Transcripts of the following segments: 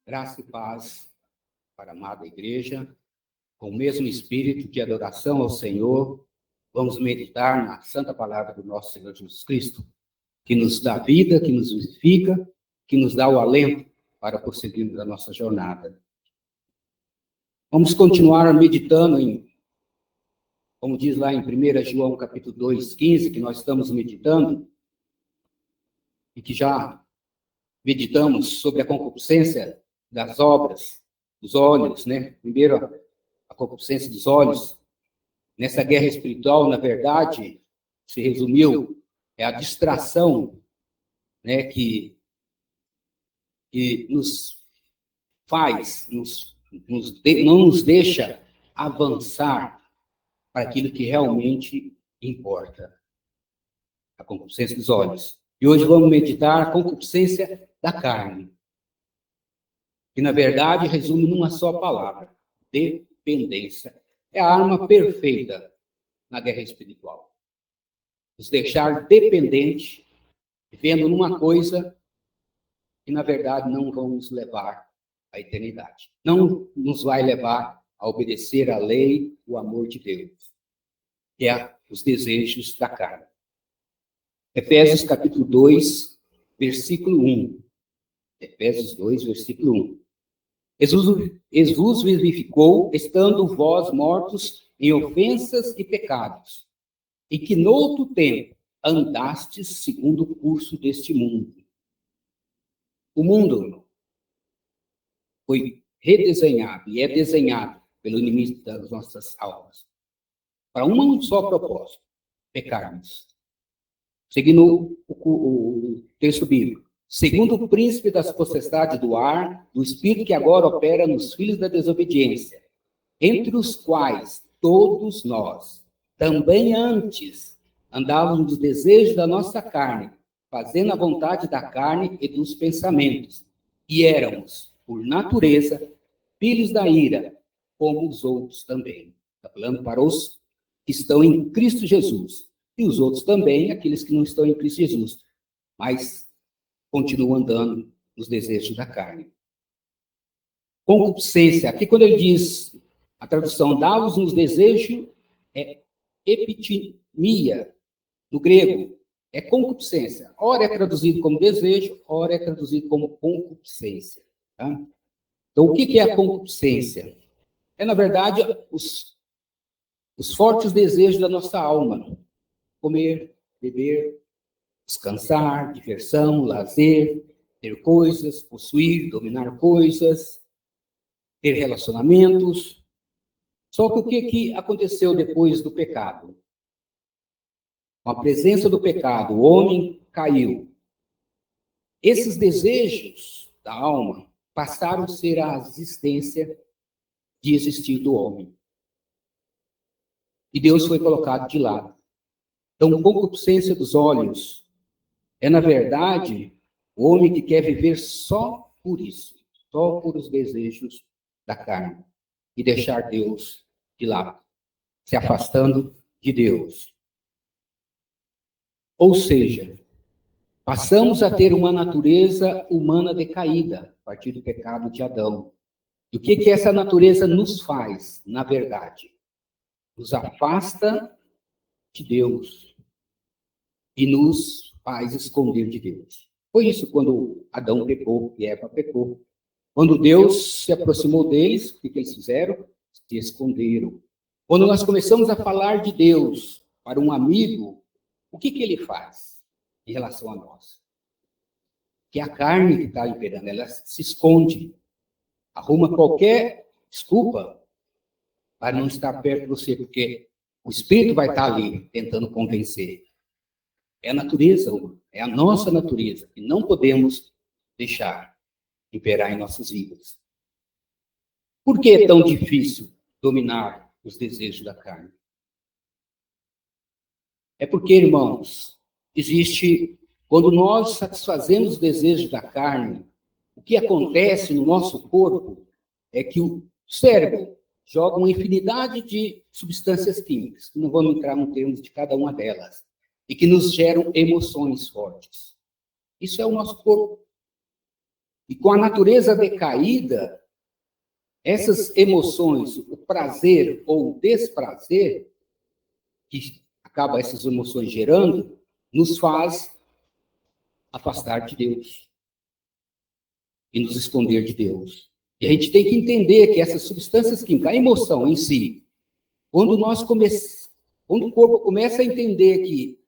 Graça e paz para a amada igreja, com o mesmo espírito de adoração ao Senhor, vamos meditar na santa palavra do nosso Senhor Jesus Cristo, que nos dá vida, que nos vivifica, que nos dá o alento para prosseguirmos a nossa jornada. Vamos continuar meditando como diz lá em 1 João capítulo 2:15, que nós estamos meditando, e que já meditamos sobre a concupiscência das obras, dos olhos, né? Primeiro, a concupiscência dos olhos. Nessa guerra espiritual, na verdade, se resumiu, é a distração, né, que nos faz, não nos deixa avançar para aquilo que realmente importa. A concupiscência dos olhos. E hoje vamos meditar a concupiscência da carne, que na verdade resume numa só palavra: dependência. É a arma perfeita na guerra espiritual. Nos deixar dependente, vivendo numa coisa que na verdade não vamos levar à eternidade. Não nos vai levar a obedecer à lei, o amor de Deus, que é os desejos da carne. Efésios capítulo 2, versículo 1. Efésios 2, versículo 1. Jesus vos vivificou, estando vós mortos em ofensas e pecados, e que noutro tempo andastes segundo o curso deste mundo. O mundo foi redesenhado e é desenhado pelo inimigo das nossas almas para um só propósito: pecarmos. Seguindo o texto bíblico. Segundo o príncipe das potestades do ar, do espírito que agora opera nos filhos da desobediência, entre os quais todos nós, também antes, andávamos nos desejos da nossa carne, fazendo a vontade da carne e dos pensamentos, e éramos, por natureza, filhos da ira, como os outros também. Está falando para os que estão em Cristo Jesus. E os outros também, aqueles que não estão em Cristo Jesus, mas continuam andando nos desejos da carne. Concupiscência. Aqui quando ele diz, a tradução, dá-vos nos desejos, é epitimia, no grego, é concupiscência. Ora é traduzido como desejo, ora é traduzido como concupiscência. Tá? Então, o que é a concupiscência? É, na verdade, os fortes desejos da nossa alma. Comer, beber, descansar, diversão, lazer, ter coisas, possuir, dominar coisas, ter relacionamentos. Só que o que aconteceu depois do pecado? Com a presença do pecado, o homem caiu. Esses desejos da alma passaram a ser a existência de existir do homem. E Deus foi colocado de lado. Então, concupiscência dos olhos é, na verdade, o homem que quer viver só por isso, só por os desejos da carne, e deixar Deus de lado, se afastando de Deus. Ou seja, passamos a ter uma natureza humana decaída, a partir do pecado de Adão. E o que essa natureza nos faz, na verdade? Nos afasta de Deus e nos faz esconder de Deus. Foi isso quando Adão pecou e Eva pecou. Quando Deus se aproximou deles, o que eles fizeram? Se esconderam. Quando nós começamos a falar de Deus para um amigo, o que ele faz em relação a nós? Que a carne que está imperando, ela se esconde, arruma qualquer desculpa para não estar perto de você, porque o Espírito vai estar ali tentando convencer. É a natureza, é a nossa natureza, que não podemos deixar imperar em nossas vidas. Por que é tão difícil dominar os desejos da carne? É porque, irmãos, quando nós satisfazemos os desejos da carne, o que acontece no nosso corpo é que o cérebro joga uma infinidade de substâncias químicas, não vamos entrar no termo de cada uma delas, e que nos geram emoções fortes. Isso é o nosso corpo. E com a natureza decaída, essas emoções, o prazer ou o desprazer, que acaba essas emoções gerando, nos faz afastar de Deus e nos esconder de Deus. E a gente tem que entender que essas substâncias químicas, a emoção em si, quando o corpo começa a entender que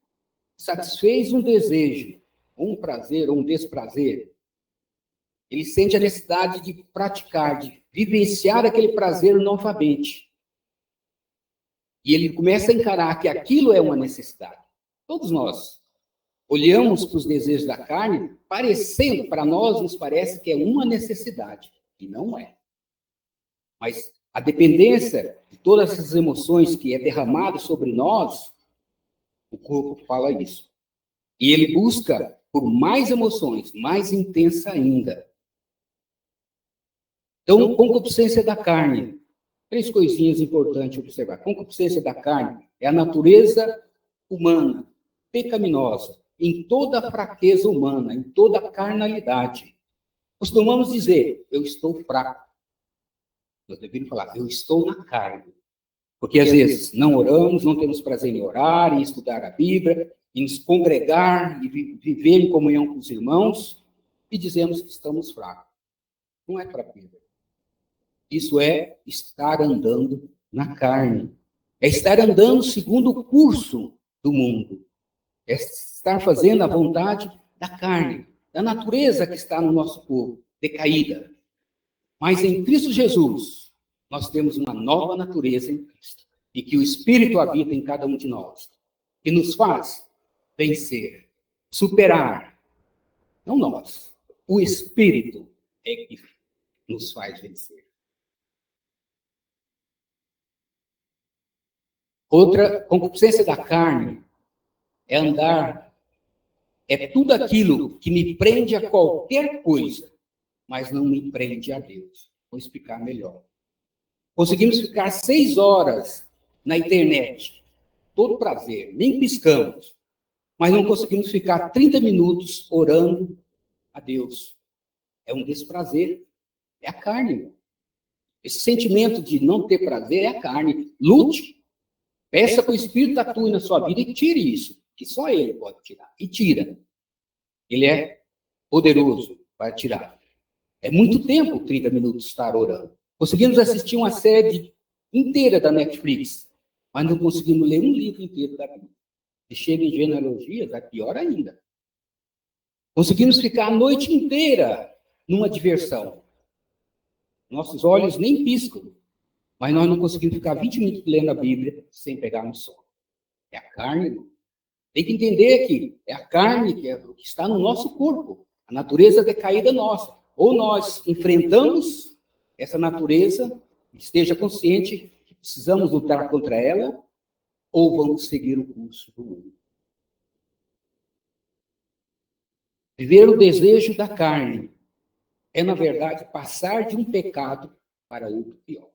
satisfez um desejo, um prazer ou um desprazer, ele sente a necessidade de praticar, de vivenciar aquele prazer novamente. E ele começa a encarar que aquilo é uma necessidade. Todos nós olhamos para os desejos da carne, parecendo, para nós, nos parece que é uma necessidade, e não é. Mas a dependência de todas essas emoções que é derramado sobre nós, o corpo fala isso. E ele busca por mais emoções, mais intensa ainda. Então, concupiscência da carne. 3 coisinhas importantes observar. Concupiscência da carne é a natureza humana, pecaminosa, em toda a fraqueza humana, em toda a carnalidade. Costumamos dizer, eu estou fraco. Eu deveria falar, eu estou na carne. Porque, às vezes, não oramos, não temos prazer em orar, em estudar a Bíblia, em nos congregar e viver em comunhão com os irmãos, e dizemos que estamos fracos. Não é fraqueza. Isso é estar andando na carne. É estar andando segundo o curso do mundo. É estar fazendo a vontade da carne, da natureza que está no nosso corpo, decaída. Mas em Cristo Jesus, nós temos uma nova natureza em Cristo. E que o Espírito habita em cada um de nós. Que nos faz vencer, superar. Não nós. O Espírito é que nos faz vencer. Outra, concupiscência da carne é andar, é tudo aquilo que me prende a qualquer coisa, mas não me prende a Deus. Vou explicar melhor. Conseguimos ficar 6 horas na internet, todo prazer, nem piscamos, mas não conseguimos ficar 30 minutos orando a Deus. É um desprazer, é a carne. Esse sentimento de não ter prazer é a carne. Lute. Peça que o Espírito atue na sua vida e tire isso, que só Ele pode tirar. E tira. Ele é poderoso para tirar. É muito tempo, 30 minutos, estar orando. Conseguimos assistir uma série inteira da Netflix, mas não conseguimos ler um livro inteiro da Bíblia. Se chega em genealogias, é pior ainda. Conseguimos ficar a noite inteira numa diversão. Nossos olhos nem piscam. Mas nós não conseguimos ficar 20 minutos lendo a Bíblia sem pegar no sono. É a carne. Tem que entender que é a carne que está no nosso corpo. A natureza decaída nossa. Ou nós enfrentamos essa natureza, esteja consciente que precisamos lutar contra ela, ou vamos seguir o curso do mundo. Viver o desejo da carne é, na verdade, passar de um pecado para outro pior.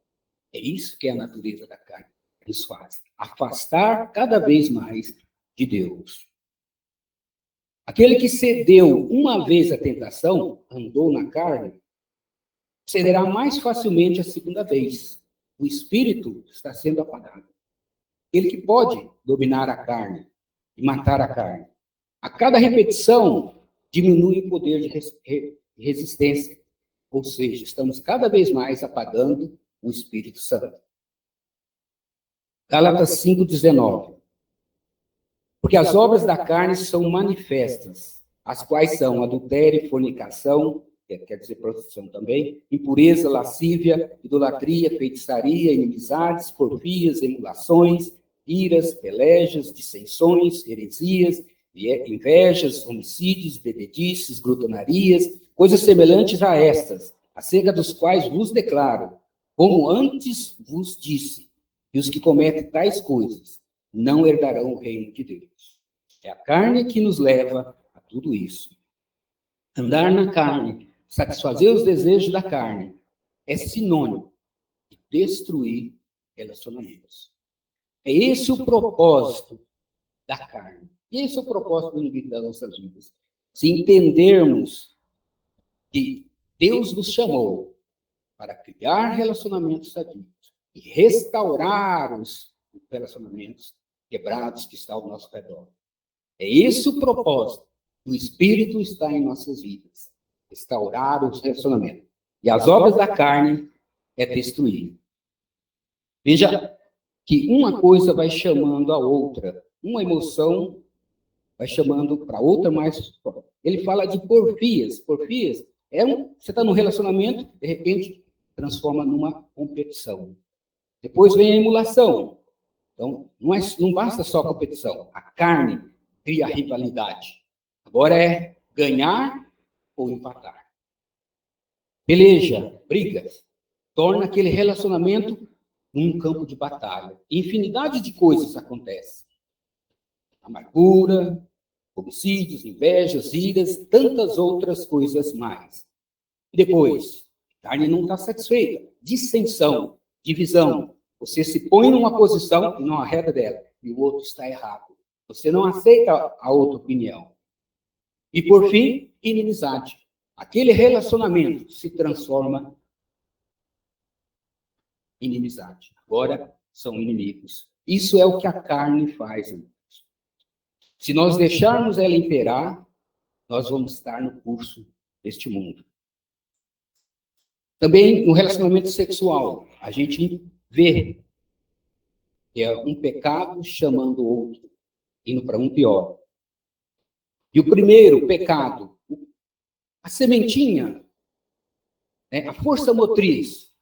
É isso que é a natureza da carne nos faz. Afastar cada vez mais de Deus. Aquele que cedeu uma vez à tentação, andou na carne, cederá mais facilmente a segunda vez. O espírito está sendo apagado. Ele que pode dominar a carne e matar a carne. A cada repetição, diminui o poder de resistência. Ou seja, estamos cada vez mais apagando o Espírito Santo. Gálatas 5,19. Porque as obras da carne são manifestas, as quais são adultério, fornicação, quer dizer prostituição também, impureza, lascívia, idolatria, feitiçaria, inimizades, porfias, emulações, iras, pelejas, dissensões, heresias, invejas, homicídios, bebedices, glutonarias, coisas semelhantes a estas, acerca dos quais vos declaro, como antes vos disse, e os que cometem tais coisas não herdarão o reino de Deus. É a carne que nos leva a tudo isso. Andar na carne, satisfazer os desejos da carne, é sinônimo de destruir relacionamentos. É esse o propósito da carne. E esse é o propósito do inimigo das nossas vidas. Se entendermos que Deus nos chamou para criar relacionamentos sadios e restaurar os relacionamentos quebrados que estão ao nosso redor. É esse o propósito. O Espírito está em nossas vidas. Restaurar os relacionamentos. E as obras da carne é destruir. Veja que uma coisa vai chamando a outra. Uma emoção vai chamando para outra mais. Ele fala de porfias. Porfias você está num relacionamento, de repente, transforma numa competição. Depois vem a emulação. Então, não basta só a competição. A carne cria a rivalidade. Agora é ganhar ou empatar. Peleja, brigas, torna aquele relacionamento um campo de batalha. Infinidade de coisas acontecem. Amargura, homicídios, invejas, iras, tantas outras coisas mais. E depois, a carne não está satisfeita. Dissensão, divisão. Você se põe numa posição e não arreda dela, e o outro está errado. Você não aceita a outra opinião. E, por fim, inimizade. Aquele relacionamento se transforma em inimizade. Agora são inimigos. Isso é o que a carne faz, irmãos. Se nós deixarmos ela imperar, nós vamos estar no curso deste mundo. Também no relacionamento sexual, a gente vê que é um pecado chamando o outro, indo para um pior. E o primeiro pecado, a sementinha, a força motriz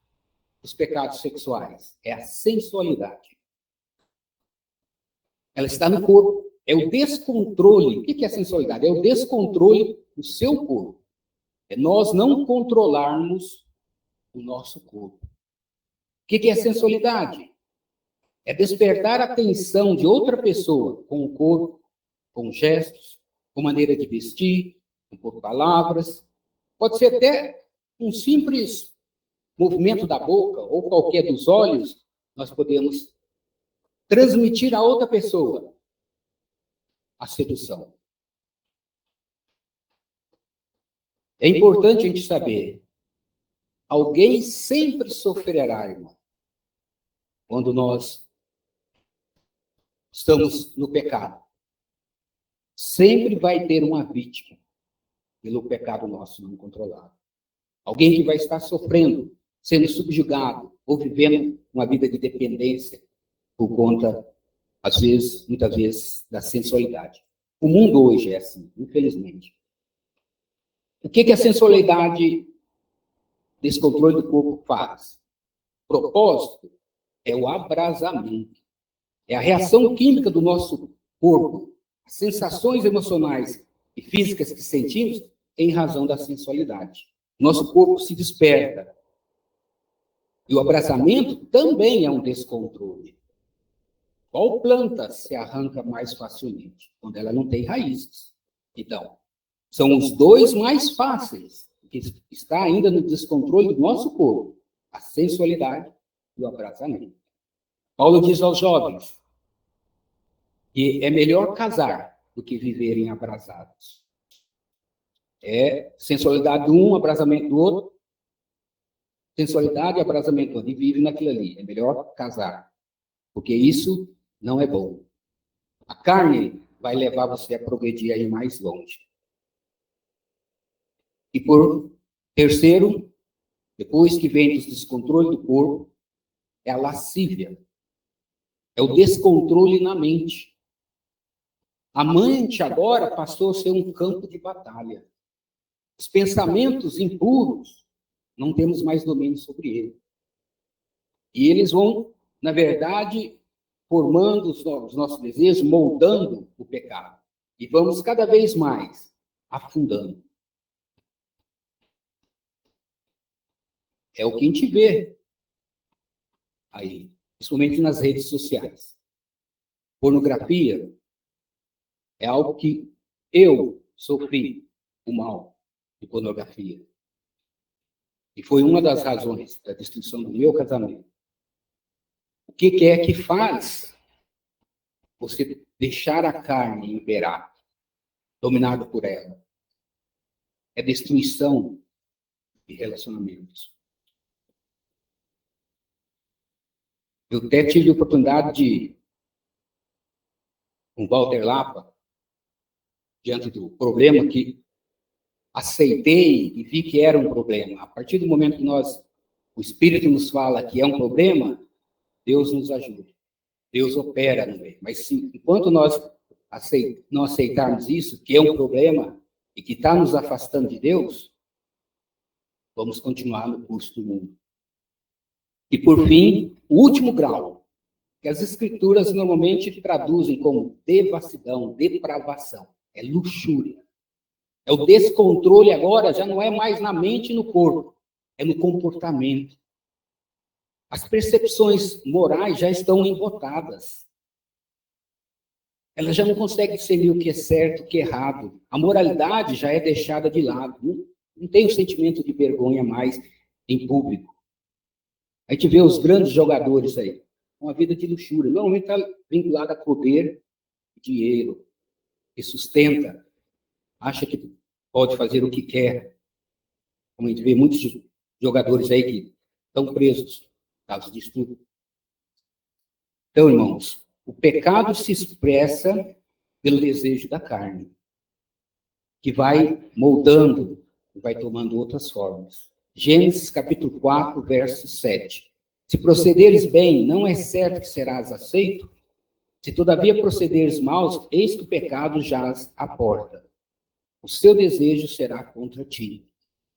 dos pecados sexuais, é a sensualidade. Ela está no corpo. É o descontrole. O que é a sensualidade? É o descontrole do seu corpo. É nós não controlarmos o nosso corpo. O que é a sensualidade? É despertar a atenção de outra pessoa com o corpo, com gestos, com maneira de vestir, com palavras. Pode ser até um simples movimento da boca ou qualquer dos olhos, nós podemos transmitir a outra pessoa a sedução. É importante a gente saber, alguém sempre sofrerá, irmão, quando nós estamos no pecado. Sempre vai ter uma vítima pelo pecado nosso não controlado. Alguém que vai estar sofrendo, sendo subjugado, ou vivendo uma vida de dependência por conta, às vezes, muitas vezes, da sensualidade. O mundo hoje é assim, infelizmente. O que a sensualidade, descontrole do corpo faz? O propósito é o abrasamento. É a reação química do nosso corpo, as sensações emocionais e físicas que sentimos em razão da sensualidade. Nosso corpo se desperta. E o abrasamento também é um descontrole. Qual planta se arranca mais facilmente? Quando ela não tem raízes. Então, são os dois mais fáceis, que está ainda no descontrole do nosso corpo, a sensualidade e o abrasamento. Paulo diz aos jovens que é melhor casar do que viverem abrasados. É sensualidade de um, abrasamento do outro. Sensualidade e abrasamento do outro. E vive naquilo ali. É melhor casar, porque isso não é bom. A carne vai levar você a progredir aí mais longe. E por terceiro, depois que vem o descontrole do corpo, é a lascívia. É o descontrole na mente. A mente agora passou a ser um campo de batalha. Os pensamentos impuros, não temos mais domínio sobre eles. E eles vão, na verdade, formando os nossos desejos, moldando o pecado. E vamos cada vez mais afundando. É o que a gente vê aí, principalmente nas redes sociais. Pornografia é algo que eu sofri o mal de pornografia. E foi uma das razões da destruição do meu casamento. O que é que faz você deixar a carne imperar, dominado por ela? É destruição e relacionamentos. Eu até tive a oportunidade de, com Walter Lapa, diante do problema que aceitei e vi que era um problema. A partir do momento que o Espírito nos fala que é um problema, Deus nos ajuda. Deus opera no meio. Mas enquanto nós não aceitarmos isso, que é um problema e que está nos afastando de Deus, vamos continuar no curso do mundo. E, por fim, o último grau, que as Escrituras normalmente traduzem como devassidão, depravação, é luxúria. É o descontrole agora, já não é mais na mente e no corpo, é no comportamento. As percepções morais já estão embotadas. Ela já não consegue discernir o que é certo, o que é errado. A moralidade já é deixada de lado. Não tem o sentimento de vergonha mais em público. A gente vê os grandes jogadores aí, uma vida de luxúria. Normalmente está vinculada a poder, dinheiro, que sustenta, acha que pode fazer o que quer. Como a gente vê muitos jogadores aí que estão presos por causa disso tudo. Então, irmãos, o pecado se expressa pelo desejo da carne, que vai moldando, vai tomando outras formas. Gênesis capítulo 4, verso 7. Se procederes bem, não é certo que serás aceito? Se todavia procederes mal, eis que o pecado jaz à porta. O seu desejo será contra ti,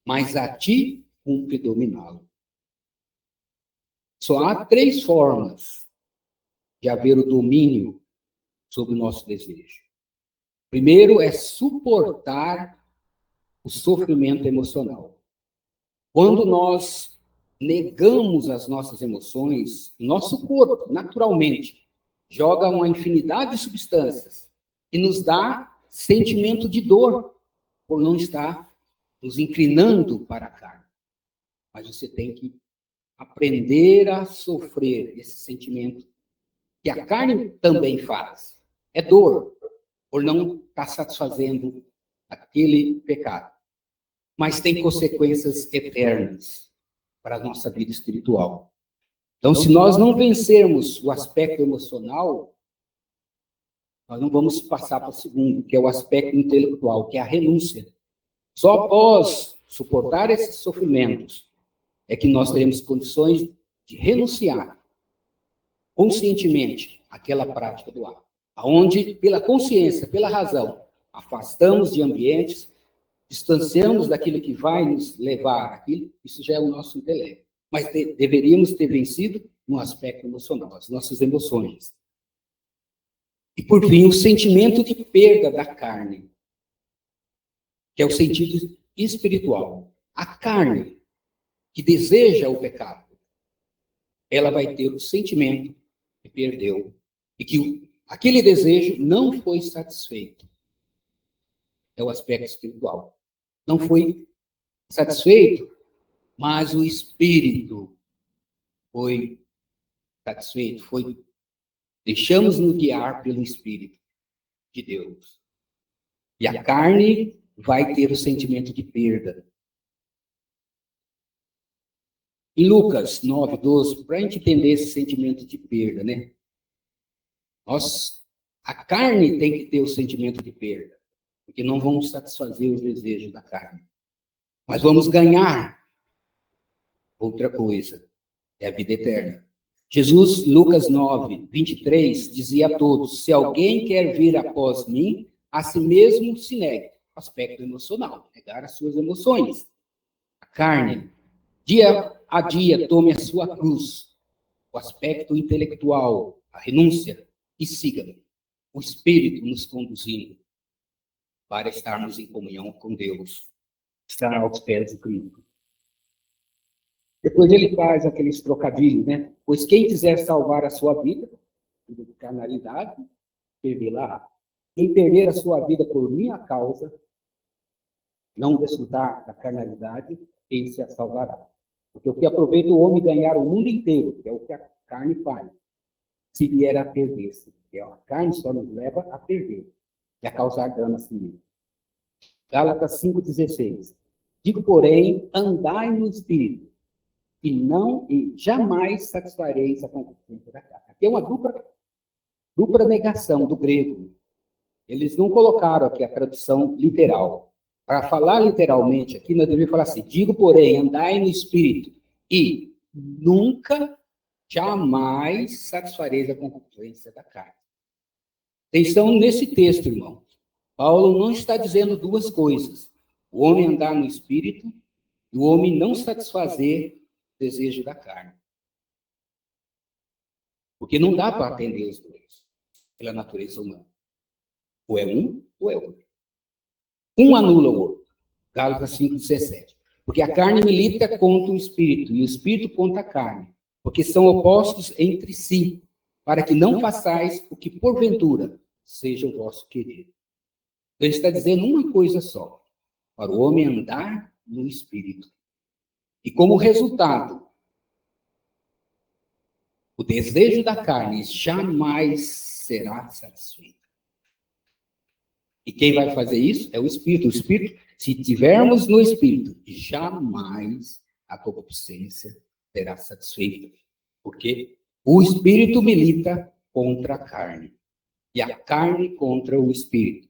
mas a ti cumpre dominá-lo. Só há 3 formas de haver o domínio sobre o nosso desejo. Primeiro é suportar o sofrimento emocional. Quando nós negamos as nossas emoções, nosso corpo, naturalmente, joga uma infinidade de substâncias e nos dá sentimento de dor por não estar nos inclinando para a carne. Mas você tem que aprender a sofrer esse sentimento que a carne também faz. É dor por não estar satisfazendo aquele pecado. Mas tem consequências eternas para a nossa vida espiritual. Então, se nós não vencermos o aspecto emocional, nós não vamos passar para o segundo, que é o aspecto intelectual, que é a renúncia. Só após suportar esses sofrimentos é que nós teremos condições de renunciar conscientemente àquela prática do ato. Onde, pela consciência, pela razão, afastamos de ambientes, distanciamos daquilo que vai nos levar àquilo, isso já é o nosso intelecto. Mas deveríamos ter vencido no aspecto emocional, as nossas emoções. E, por fim, o sentimento de perda da carne, que é o sentido espiritual. A carne que deseja o pecado, ela vai ter o sentimento que perdeu e que aquele desejo não foi satisfeito. É o aspecto espiritual. Não foi satisfeito, mas o espírito foi satisfeito. Deixamos-nos guiar pelo Espírito de Deus. E a carne vai ter o sentimento de perda. Em Lucas 9, 12, para a gente entender esse sentimento de perda, né? A carne tem que ter o sentimento de perda, porque não vamos satisfazer os desejos da carne. Mas vamos ganhar outra coisa, é a vida eterna. Jesus, Lucas 9, 23, dizia a todos: se alguém quer vir após mim, a si mesmo se negue. Aspecto emocional, negar as suas emoções. A carne, dia a dia, tome a sua cruz. O aspecto intelectual, a renúncia, e siga-me. O Espírito nos conduzindo para estarmos em comunhão com Deus, estar aos pés de Cristo. Depois ele faz aqueles trocadilhos, né? Pois quem quiser salvar a sua vida, de carnalidade, perderá. Quem perder a sua vida por minha causa, não desfrutar da carnalidade, esse a salvará. Porque o que aproveita o homem ganhar o mundo inteiro, que é o que a carne faz, se vier a perder-se. Porque a carne só nos leva a perder e a causar dano a si mesmo. Gálatas 5,16. Digo, porém, andai no Espírito, e jamais satisfareis a concupiscência da carne. Aqui é uma dupla negação do grego. Eles não colocaram aqui a tradução literal. Para falar literalmente aqui, nós devemos falar assim: digo, porém, andai no Espírito, e nunca, jamais satisfareis a concupiscência da carne. Atenção nesse texto, irmão. Paulo não está dizendo duas coisas: o homem andar no Espírito e o homem não satisfazer o desejo da carne. Porque não dá para atender os dois pela natureza humana. Ou é um, ou é outro. Um anula o outro. Gálatas 5:17. Porque a carne milita contra o Espírito, e o Espírito contra a carne, porque são opostos entre si, para que não façais o que porventura seja o vosso querer. Ele está dizendo uma coisa só: para o homem andar no Espírito. E como resultado, o desejo da carne jamais será satisfeito. E quem vai fazer isso é o Espírito. O Espírito, se tivermos no Espírito, jamais a concupiscência será satisfeita. Porque o Espírito milita contra a carne. E a carne contra o Espírito.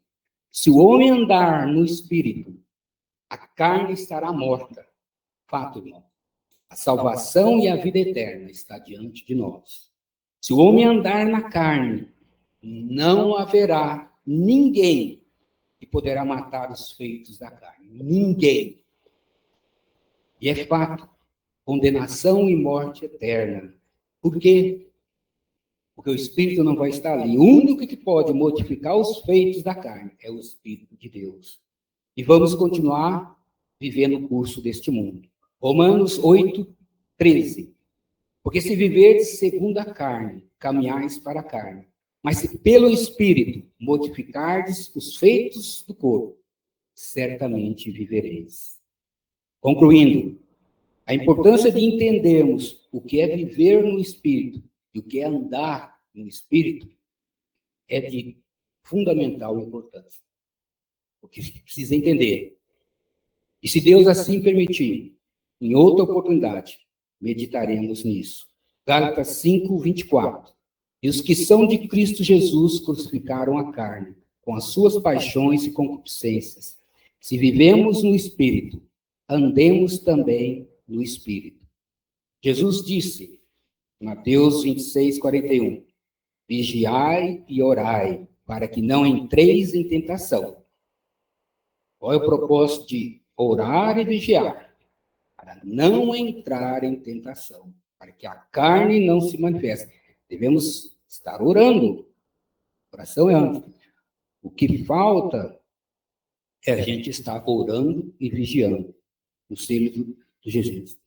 Se o homem andar no Espírito, a carne estará morta. Fato, irmão. A salvação e a vida eterna está diante de nós. Se o homem andar na carne, não haverá ninguém que poderá matar os feitos da carne. Ninguém. E é fato. Condenação e morte eterna. Por quê? Porque o Espírito não vai estar ali. O único que pode modificar os feitos da carne é o Espírito de Deus. E vamos continuar vivendo o curso deste mundo. Romanos 8:13. Porque se viverdes segundo a carne, caminhais para a carne. Mas se pelo Espírito modificardes os feitos do corpo, certamente vivereis. Concluindo, a importância de entendermos o que é viver no Espírito e o que é andar no Espírito é de fundamental importância. Porque precisa entender. E se Deus assim permitir, em outra oportunidade, meditaremos nisso. Gálatas 5:24. E os que são de Cristo Jesus crucificaram a carne, com as suas paixões e concupiscências. Se vivemos no Espírito, andemos também no Espírito. Jesus disse, Mateus 26:41, vigiai e orai, para que não entreis em tentação. Qual é o propósito de orar e vigiar? Para não entrar em tentação, para que a carne não se manifeste. Devemos estar orando. Oração é antes. O que falta é a gente estar orando e vigiando no selo de Jesus.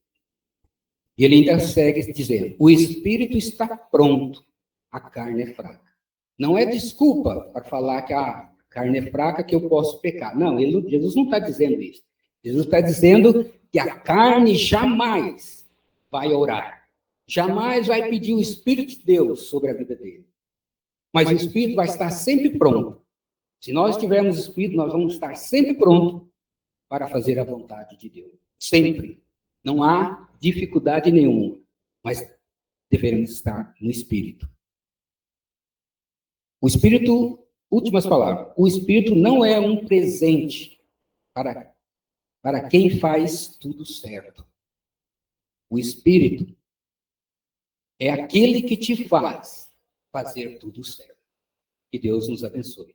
E ele ainda segue dizendo, o espírito está pronto, a carne é fraca. Não é desculpa para falar que a carne é fraca, que eu posso pecar. Não, Jesus não está dizendo isso. Jesus está dizendo que a carne jamais vai orar. Jamais vai pedir o Espírito de Deus sobre a vida dele. Mas o Espírito vai estar sempre pronto. Se nós tivermos Espírito, nós vamos estar sempre prontos para fazer a vontade de Deus. Sempre. Não há dificuldade nenhuma. Mas devemos estar no Espírito. O Espírito, últimas palavras, o Espírito não é um presente para quem faz tudo certo. O Espírito é aquele que te faz fazer tudo certo. Que Deus nos abençoe.